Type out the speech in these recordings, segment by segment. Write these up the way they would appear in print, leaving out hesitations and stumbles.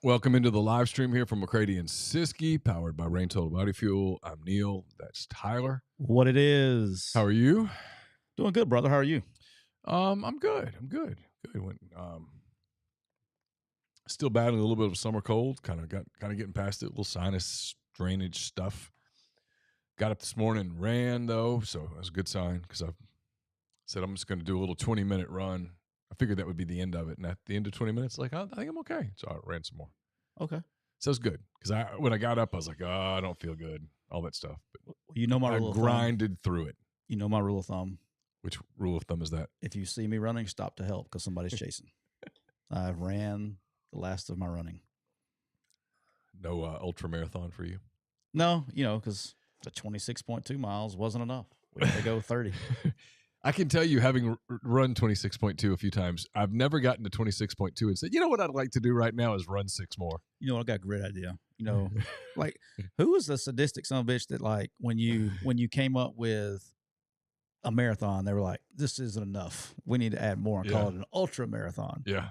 Welcome into the live stream here from McCready and Siskey, powered by Rain Total Body Fuel. I'm Neal. That's Tyler. What it is. How are you? Doing good, brother. How are you? I'm good. Good. Still battling a little bit of a summer cold. Kind of getting past it. A little sinus drainage stuff. Got up this morning, ran though, so that's a good sign because I said I'm just going to do a little 20-minute run. I figured that would be the end of it, and at the end of 20 minutes, I think I'm okay. So I ran some more. Okay. So it's good because when I got up, I was like, oh, I don't feel good, all that stuff. But you know my rule of thumb. I grinded through it. You know my rule of thumb. Which rule of thumb is that? If you see me running, stop to help because somebody's chasing. I ran the last of my running. No ultra marathon for you? No, because the 26.2 miles wasn't enough. We had to go 30. I can tell you, having run 26.2 a few times, I've never gotten to 26.2 and said, you know what I'd like to do right now is run 6 more. You know what? I got a great idea. Who was the sadistic son of a bitch that when you came up with a marathon, they were like, this isn't enough. We need to add more and call it an ultra marathon. Yeah.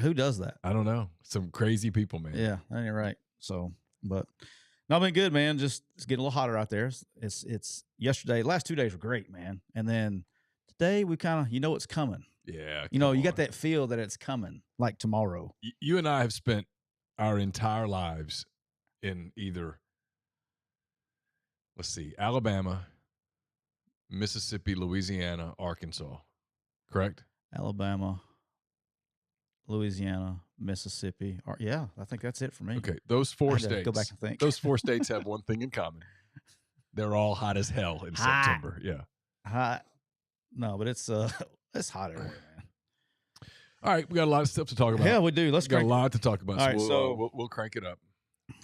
Who does that? I don't know. Some crazy people, man. Yeah, that ain't right. So, but no, I've been good, man. Just it's getting a little hotter out there. It's yesterday. Last 2 days were great, man. And then today we kind of, it's coming. Yeah. You got that feel that it's coming, like tomorrow. You and I have spent our entire lives in either, Alabama, Mississippi, Louisiana, Arkansas, correct? Alabama, Louisiana, Mississippi. Yeah, I think that's it for me. Okay, those 4 states. Go back and think. Those 4 states have one thing in common. They're all hot as hell in September. Yeah. Hot. No, but it's hot everywhere, man. All right, we got a lot of stuff to talk about. Yeah, we do. Let's got a lot to talk about. All right, so we'll crank it up.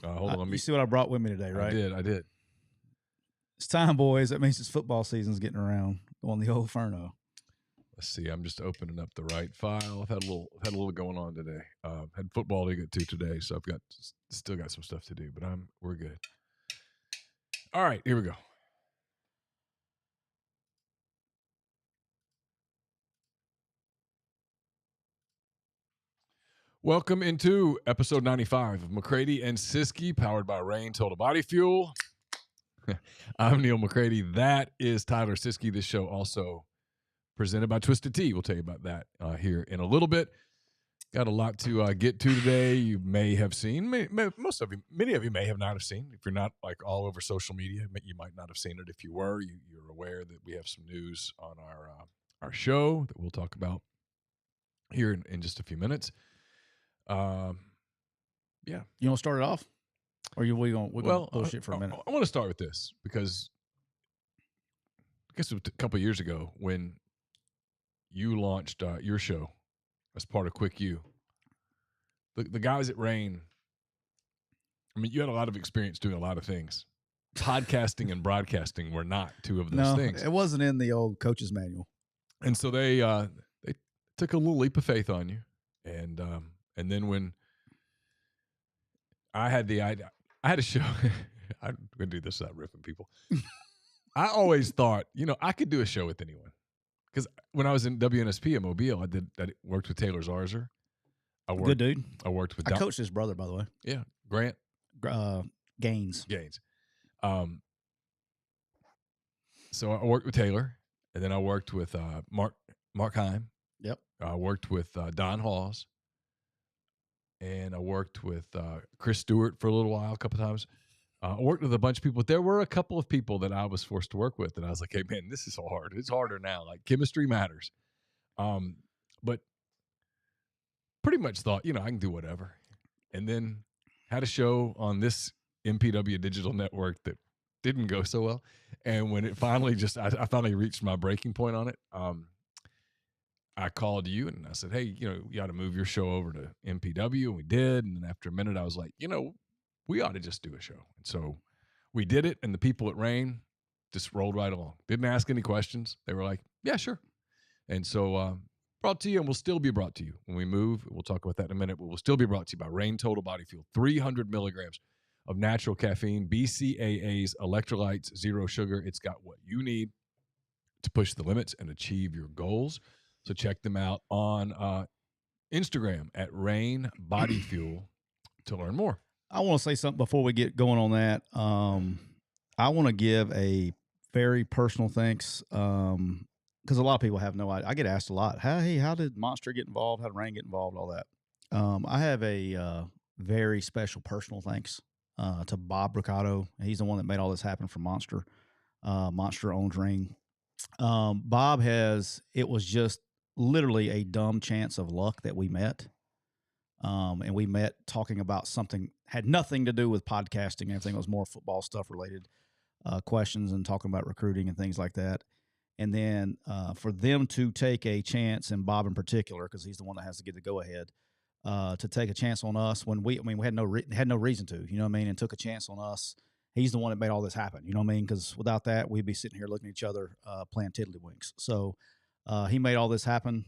Hold on. You see what I brought with me today, right? I did. It's time, boys. That means it's football season's getting around. Going the old Furno. Let's see. I'm just opening up the right file. I've had a little going on today. Had football to get to today, so I've still got some stuff to do, but we're good. All right, here we go. Welcome into episode 95 of McCready and Siskey, powered by Rain Total Body Fuel. I'm Neal McCready. That is Tyler Siskey. This show also presented by Twisted Tea. We'll tell you about that here in a little bit. Got a lot to get to today. You may have seen, many of you may have not have seen. If you're not all over social media, you might not have seen it. If you were, you're aware that we have some news on our show that we'll talk about here in just a few minutes. Yeah. You want to start it off? Or we're going to bullshit for a minute? I want to start with this because I guess it was a couple of years ago when you launched your show as part of Quick U. The guys at Rain, you had a lot of experience doing a lot of things. Podcasting and broadcasting were not two of those things. It wasn't in the old coach's manual. And so they took a little leap of faith on you. And then when I had the idea, I had a show. I'm going to do this without ripping people. I always thought, I could do a show with anyone. Because when I was in WNSP at Mobile, I worked with Taylor Zarzer. Good dude. I worked with I coached his brother, by the way. Yeah, Grant. Gaines. So I worked with Taylor, and then I worked with Mark Heim. Yep. I worked with Don Hawes. And I worked with Chris Stewart for a little while, a couple times. I worked with a bunch of people. There were a couple of people that I was forced to work with, and I was like, hey, man, this is hard. It's harder now. Chemistry matters. But pretty much thought, I can do whatever. And then had a show on this MPW digital network that didn't go so well. And when it finally I finally reached my breaking point on it, I called you and I said, hey, you got to move your show over to MPW. And we did. And then after a minute, I was like, we ought to just do a show. And so we did it. And the people at Rain just rolled right along. Didn't ask any questions. They were like, yeah, sure. And so brought to you and will still be brought to you when we move. We'll talk about that in a minute. But we'll still be brought to you by Rain Total Body Fuel. 300 milligrams of natural caffeine, BCAAs, electrolytes, zero sugar. It's got what you need to push the limits and achieve your goals. So check them out on Instagram at Rain Body Fuel to learn more. I want to say something before we get going on that. I want to give a very personal thanks because a lot of people have no idea. I get asked a lot, how did Monster get involved? How did Rain get involved? All that. I have a very special personal thanks to Bob Ricardo. He's the one that made all this happen for Monster. Monster owns Ring. Bob it was just literally a dumb chance of luck that we met. And we met talking about something had nothing to do with podcasting and everything. It was more football stuff related questions and talking about recruiting and things like that. And then for them to take a chance, and Bob in particular, because he's the one that has to get the go ahead, to take a chance on us when we had no reason to, you know what I mean, and took a chance on us. He's the one that made all this happen, you know what I mean? Because without that, we'd be sitting here looking at each other playing tiddlywinks. So he made all this happen.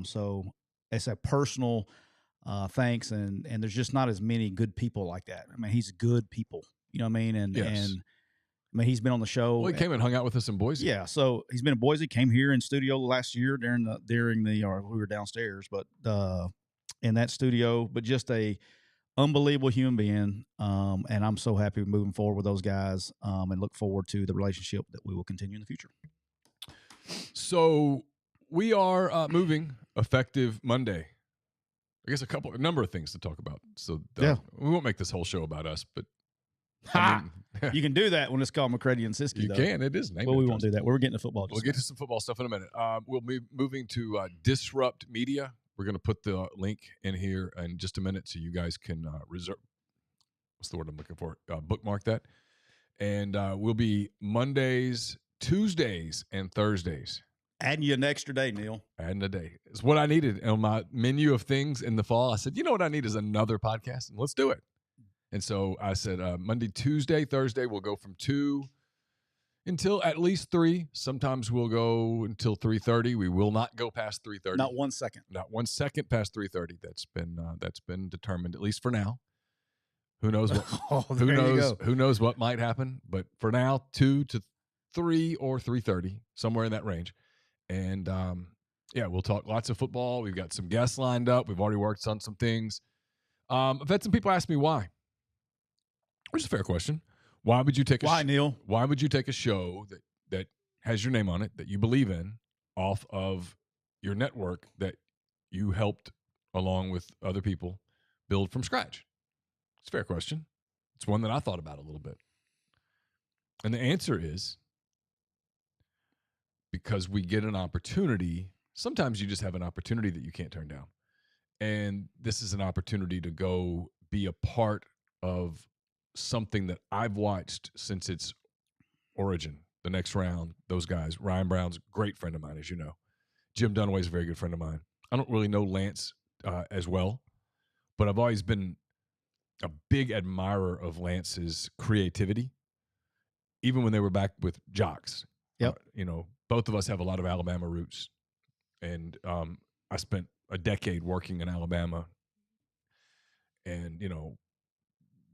So it's a personal thanks, and there's just not as many good people like that. I mean, he's good people, you know what I mean? And Yes. and I mean, he's been on the show. Well, he came and hung out with us in Boise. Yeah, so he's been in Boise. Came here in studio last year or we were downstairs, but in that studio. But just a unbelievable human being, and I'm so happy moving forward with those guys, and look forward to the relationship that we will continue in the future. So we are moving effective Monday. I guess a number of things to talk about. So we won't make this whole show about us, but you can do that when it's called McCready and Siskey. You can. It is named. Well, we won't do that. We're getting to football. We'll get to some football stuff in a minute. We'll be moving to Disrupt Media. We're going to put the link in here in just a minute so you guys can reserve. What's the word I'm looking for? Bookmark that. And we'll be Mondays, Tuesdays, and Thursdays. Adding you an extra day, Neal. Adding a day. It's what I needed on my menu of things in the fall. I said, you know what I need is another podcast, and let's do it. And so I said Monday, Tuesday, Thursday, we'll go from 2 until at least 3. Sometimes we'll go until 3:30. We will not go past 3:30. Not 1 second. Not 1 second past 3:30. That's been determined, at least for now. Who knows what who knows what might happen, but for now, 2 to 3 or 3:30, somewhere in that range. And we'll talk lots of football. We've got some guests lined up. We've already worked on some things. I've had some people ask me why, which is a fair question. Why would you take Neal? Why would you take a show that has your name on it, that you believe in, off of your network that you helped, along with other people, build from scratch? It's a fair question. It's one that I thought about a little bit. And the answer is because we get an opportunity. Sometimes you just have an opportunity that you can't turn down. And this is an opportunity to go be a part of something that I've watched since its origin. The Next Round, those guys. Ryan Brown's a great friend of mine, as you know. Jim Dunaway's a very good friend of mine. I don't really know Lance as well, but I've always been a big admirer of Lance's creativity, even when they were back with Jocks. Yep. Both of us have a lot of Alabama roots, and I spent a decade working in Alabama, and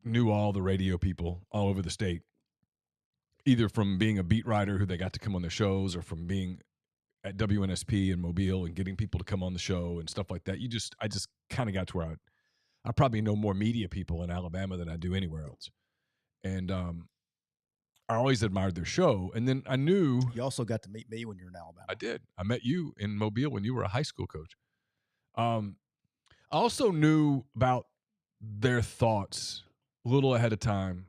knew all the radio people all over the state, either from being a beat writer who they got to come on their shows, or from being at WNSP in Mobile and getting people to come on the show and stuff like that. I just kind of got to where I probably know more media people in Alabama than I do anywhere else, and I always admired their show. And then I knew you also got to meet me when you were in Alabama. I did. I met you in Mobile when you were a high school coach. I also knew about their thoughts a little ahead of time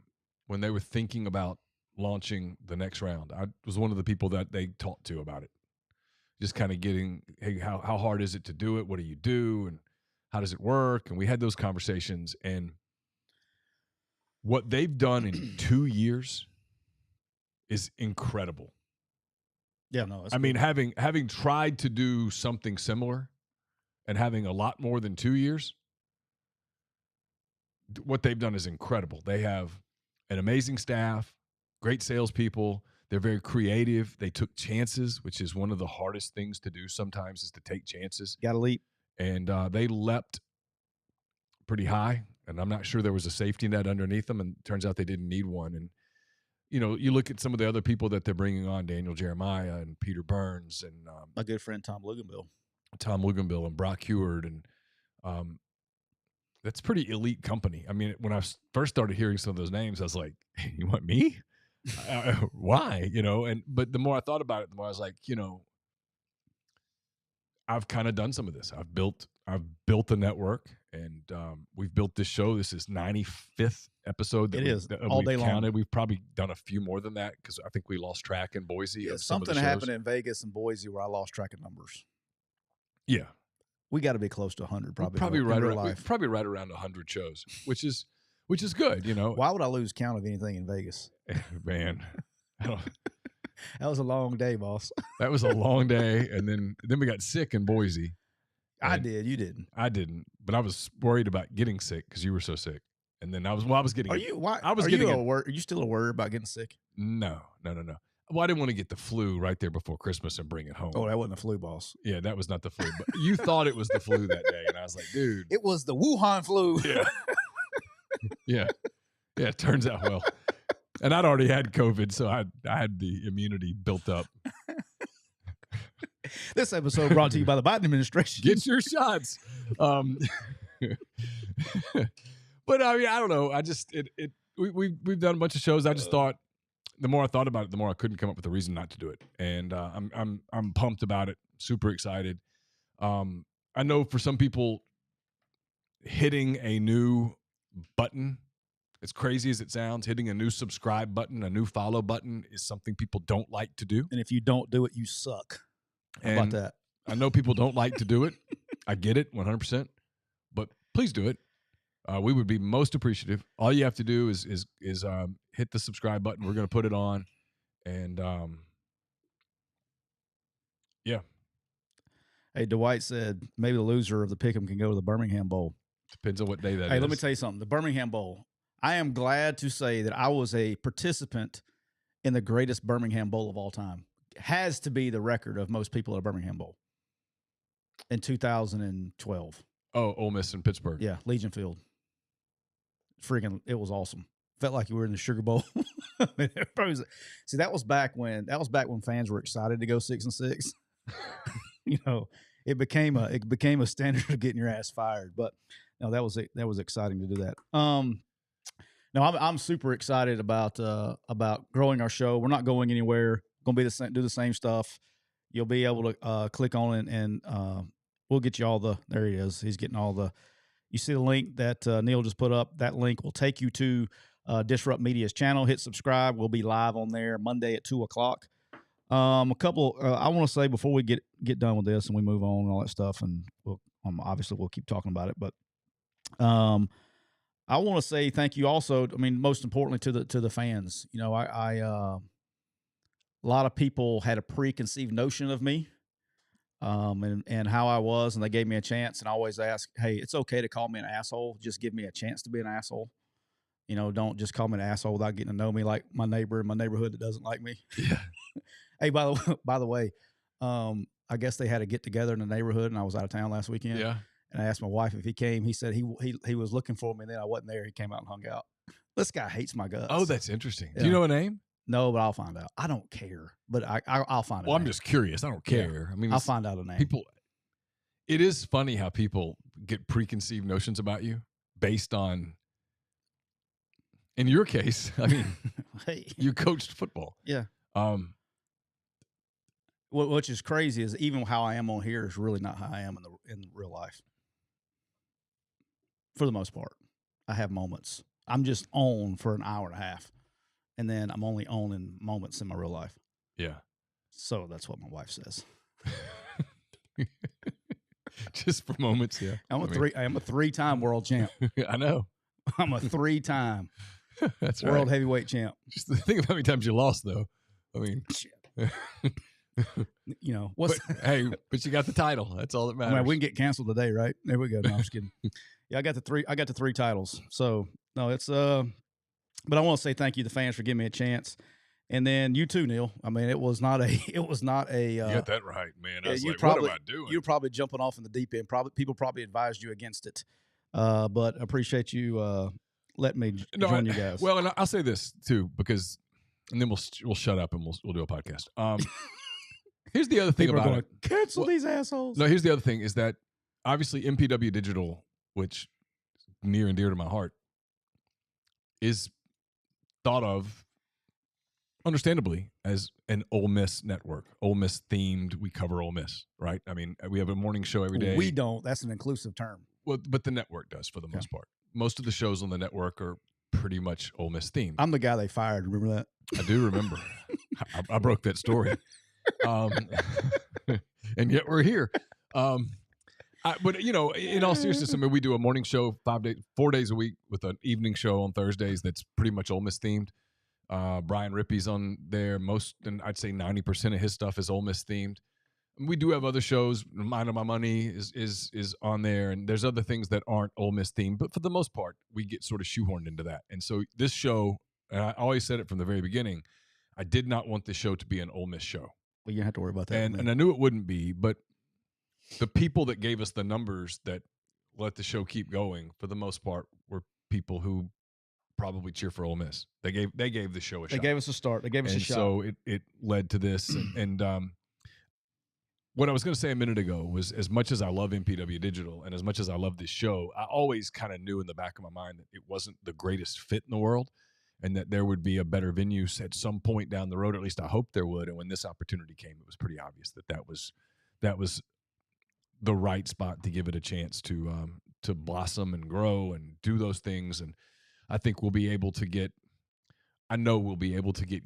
when they were thinking about launching the Next Round. I was one of the people that they talked to about it. Just kind of getting, hey, how hard is it to do it? What do you do? And how does it work? And we had those conversations. And what they've done in 2 years is incredible. Yeah, no. I mean, having tried to do something similar and having a lot more than 2 years, what they've done is incredible. They have an amazing staff, great salespeople. They're very creative. They took chances, which is one of the hardest things to do sometimes, is to take chances. Got to leap. And they leapt pretty high, and I'm not sure there was a safety net underneath them, and it turns out they didn't need one. And you look at some of the other people that they're bringing on, Daniel Jeremiah and Peter Burns and my good friend Tom Luganville and Brock Heward, and that's pretty elite company. I mean, when I first started hearing some of those names, I was like, hey, you want me? Why? But the more I thought about it, the more I was like, I've kind of done some of this. I've built a network, and we've built this show. This is 95th episode. It is all day long. We've probably done a few more than that because I think we lost track in Boise. Yeah, of some something of the happened in Vegas and Boise where I lost track of numbers. Yeah, we got to be close to 100, probably. Probably right around 100 shows, which is good. Why would I lose count of anything in Vegas? Man, I don't. That was a long day, boss. That was a long day, and then we got sick in Boise. I did. You didn't. I didn't, but I was worried about getting sick because you were so sick. And then I was getting. Are you? Why? Are you still worried about getting sick? No. Well, I didn't want to get the flu right there before Christmas and bring it home. Oh, that wasn't a flu, boss. Yeah, that was not the flu. But you thought it was the flu that day, and I was like, dude, it was the Wuhan flu. Yeah. Yeah. It turns out well. And I'd already had COVID, so I had the immunity built up. This episode brought to you by the Biden administration. Get your shots. But I mean, I don't know. I just we've done a bunch of shows. I just thought the more I thought about it, the more I couldn't come up with a reason not to do it. And I'm pumped about it. Super excited. I know for some people, hitting a new button, as crazy as it sounds, hitting a new subscribe button, a new follow button is something people don't like to do. And if you don't do it, you suck. How about that? I know people don't like to do it. I get it 100%, but please do it. We would be most appreciative. All you have to do is hit the subscribe button. We're going to put it on, and yeah. Hey, Dwight said maybe the loser of the pick'em can go to the Birmingham Bowl. Depends on what day that is. Hey, let me tell you something. The Birmingham Bowl. I am glad to say that I was a participant in the greatest Birmingham Bowl of all time. Has to be the record of most people at a Birmingham Bowl in 2012. Oh, Ole Miss in Pittsburgh. Yeah, Legion Field. Freaking, it was awesome. Felt like you were in the Sugar Bowl. See, that was back when fans were excited to go 6-6. It became a standard of getting your ass fired. But no, that was exciting to do that. No, I'm super excited about growing our show. We're not going anywhere. Going to do the same stuff. You'll be able to click on it, and we'll get you all the. There he is. He's getting all the. You see the link that Neal just put up. That link will take you to Disrupt Media's channel. Hit subscribe. We'll be live on there Monday at 2:00. A couple. I want to say before we get done with this and we move on and all that stuff, and obviously we'll keep talking about it, but I want to say thank you also. I mean, most importantly to the fans. A lot of people had a preconceived notion of me, and how I was, and they gave me a chance. And I always ask, hey, it's okay to call me an asshole. Just give me a chance to be an asshole. Don't just call me an asshole without getting to know me, like my neighbor in my neighborhood that doesn't like me. Yeah. Hey, by the way, I guess they had a get together in the neighborhood, and I was out of town last weekend. Yeah. And I asked my wife if he came. He said he was looking for me, and then I wasn't there. He came out and hung out. This guy hates my guts. Oh, that's interesting. Yeah. Do you know a name? No, but I'll find out. I don't care, but I'll find out. Well, I'm just curious. I don't care. Yeah. I mean, I'll find out a name. It is funny how people get preconceived notions about you based on. In your case, I mean, hey, you coached football. Yeah. Which is crazy is even how I am on here is really not how I am in real life. For the most part, I have moments. I'm just on for an hour and a half, and then I'm only on in moments in my real life. Yeah. So that's what my wife says. Just for moments, yeah. I am a 3-time world champ. I know. I'm a 3-time that's world right. heavyweight champ. Just think of how many times you lost, though. I mean, but you got the title. That's all that matters. I mean, we can get canceled today, right? There we go. No, I'm just kidding. Yeah, I got the 3 titles. So no, it's but I want to say thank you to the fans for giving me a chance. And then you too, Neal. I mean, it was not a. You got that right, man. I was like, what am I doing? You're probably jumping off in the deep end. People probably advised you against it. But appreciate you letting me join you guys. Well, and I'll say this too, because, and then we'll shut up and we'll do a podcast. Here's the other thing People about are it. Cancel these assholes. No, here's the other thing is that obviously MPW Digital, which near and dear to my heart, is thought of, understandably, as an Ole Miss network. Ole Miss themed. We cover Ole Miss, right? I mean, we have a morning show every day. We don't. That's an inclusive term. Well, but the network does for the most part. Most of the shows on the network are pretty much Ole Miss themed. I'm the guy they fired. Remember that? I do remember. I broke that story. And yet we're here. But, you know, in all seriousness, I mean, we do a morning show 4 days a week with an evening show on Thursdays that's pretty much Ole Miss themed. Brian Rippey's on there. And I'd say 90% of his stuff is Ole Miss themed. We do have other shows. Mind of My Money is on there, and there's other things that aren't Ole Miss themed. But for the most part, we get sort of shoehorned into that. And so this show, and I always said it from the very beginning, I did not want this show to be an Ole Miss show. Well, you don't have to worry about that. And I knew it wouldn't be, but the people that gave us the numbers that let the show keep going, for the most part, were people who probably cheer for Ole Miss. They gave the show a shot. They gave us a start. They gave us a shot. So it led to this. And what I was going to say a minute ago was, as much as I love MPW Digital and as much as I love this show, I always kind of knew in the back of my mind that it wasn't the greatest fit in the world, and that there would be a better venue at some point down the road. Or at least I hoped there would. And when this opportunity came, it was pretty obvious that was the right spot to give it a chance to blossom and grow and do those things. And I think we'll be able to get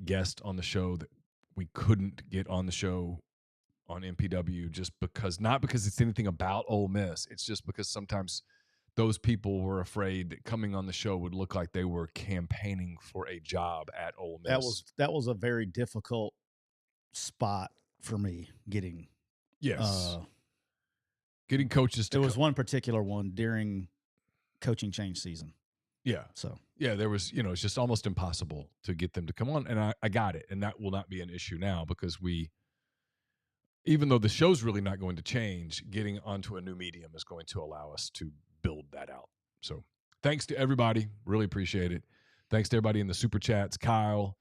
guests on the show that we couldn't get on the show on MPW, just because, not because it's anything about Ole Miss. It's just because sometimes those people were afraid that coming on the show would look like they were campaigning for a job at Ole Miss. That was a very difficult spot for me getting. Yes. Getting coaches to There was one particular one during coaching change season. Yeah. So, yeah, there was, it's just almost impossible to get them to come on. And I got it. And that will not be an issue now, because even though the show's really not going to change, getting onto a new medium is going to allow us to build that out. So thanks to everybody. Really appreciate it. Thanks to everybody in the super chats. Kyle,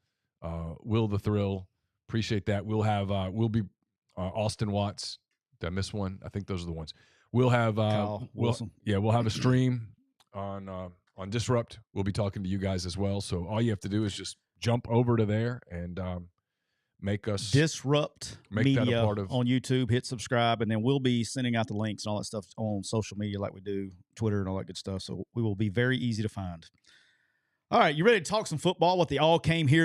Will the Thrill. Appreciate that. We'll be Austin Watts. Did I miss one? I think those are the ones. We'll have Kyle Wilson. We'll have a stream on Disrupt. We'll be talking to you guys as well. So all you have to do is just jump over to there and make us Disrupt Media that a part of on YouTube. Hit subscribe, and then we'll be sending out the links and all that stuff on social media like we do, Twitter and all that good stuff. So we will be very easy to find. All right, you ready to talk some football? What they all came here